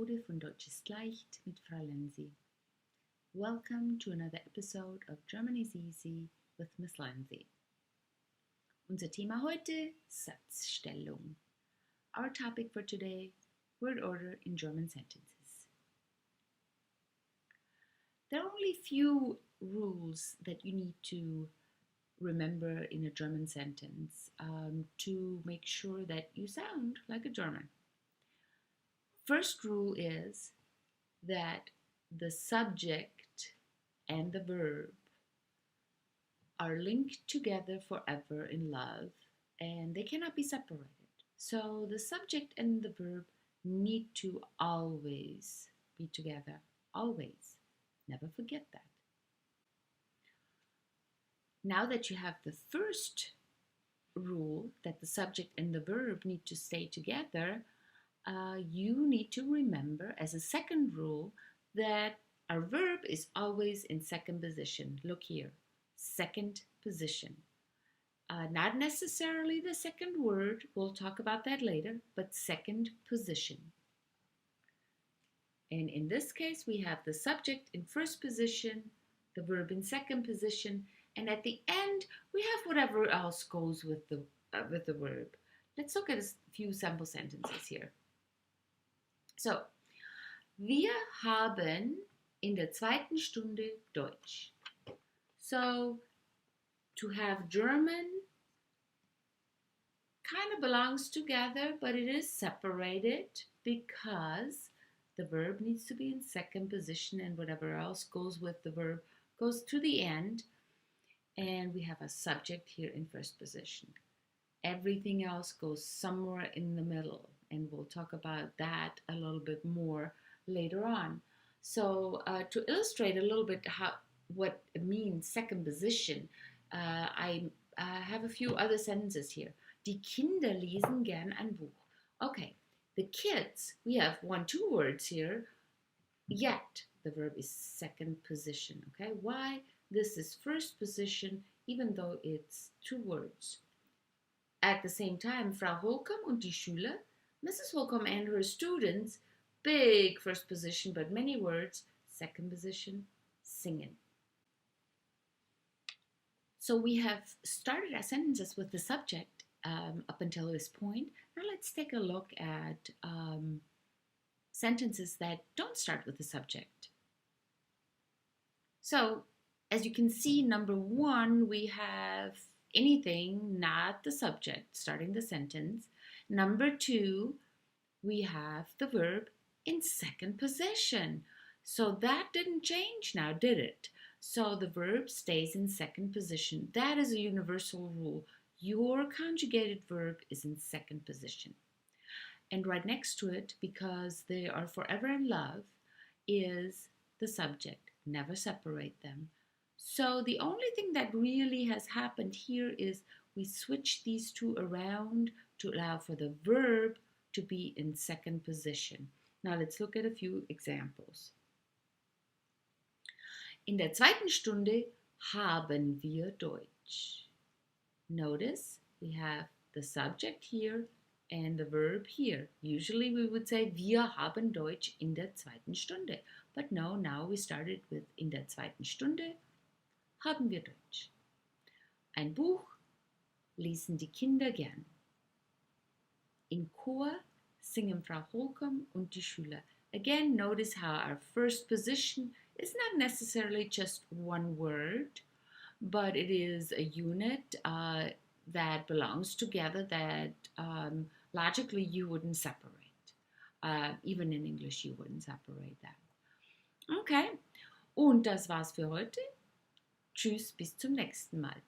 Episode von Deutsch ist leicht mit Frau Lindsay. Welcome to another episode of German is Easy with Miss Lindsay. Unser Thema heute, Satzstellung. Our topic for today, word order in German sentences. There are only few rules that you need to remember in a German sentence to make sure that you sound like a German. First rule is that the subject and the verb are linked together forever in love and they cannot be separated. So the subject and the verb need to always be together. Always. Never forget that. Now that you have the first rule, that the subject and the verb need to stay together, you need to remember as a second rule that our verb is always in second position. Look here, second position. Not necessarily the second word, we'll talk about that later, but second position. And in this case, we have the subject in first position, the verb in second position, and at the end, we have whatever else goes with the verb. Let's look at a few sample sentences here. So, wir haben in der zweiten Stunde Deutsch. So, to have German kind of belongs together, but it is separated because the verb needs to be in second position and whatever else goes with the verb goes to the end. And we have a subject here in first position. Everything else goes somewhere in the middle. And we'll talk about that a little bit more later on. So to illustrate a little bit what it means, second position, I have a few other sentences here. Die Kinder lesen gern ein Buch. Okay, the kids, we have 1, 2 words here, yet the verb is second position. Okay, why? This is first position, even though it's 2 words. At the same time, Frau Holcomb und die Schüler, Mrs. Holcomb and her students, big first position, but many words, second position, singen. So we have started our sentences with the subject up until this point. Now let's take a look at sentences that don't start with the subject. So, as you can see, number 1, we have anything, not the subject, starting the sentence. Number 2, we have the verb in second position. So that didn't change now, did it? So the verb stays in second position. That is a universal rule. Your conjugated verb is in second position. And right next to it, because they are forever in love, is the subject. Never separate them. So the only thing that really has happened here is we switch these two around to allow for the verb to be in second position. Now let's look at a few examples. In der zweiten Stunde haben wir Deutsch. Notice we have the subject here and the verb here. Usually we would say wir haben Deutsch in der zweiten Stunde. But no, now we started with in der zweiten Stunde haben wir Deutsch. Ein Buch lesen die Kinder gern. Im Chor singen Frau Holcomb und die Schüler. Again, notice how our first position is not necessarily just one word, but it is a unit that belongs together that logically you wouldn't separate. Even in English you wouldn't separate that. Okay, und das war's für heute. Tschüss, bis zum nächsten Mal.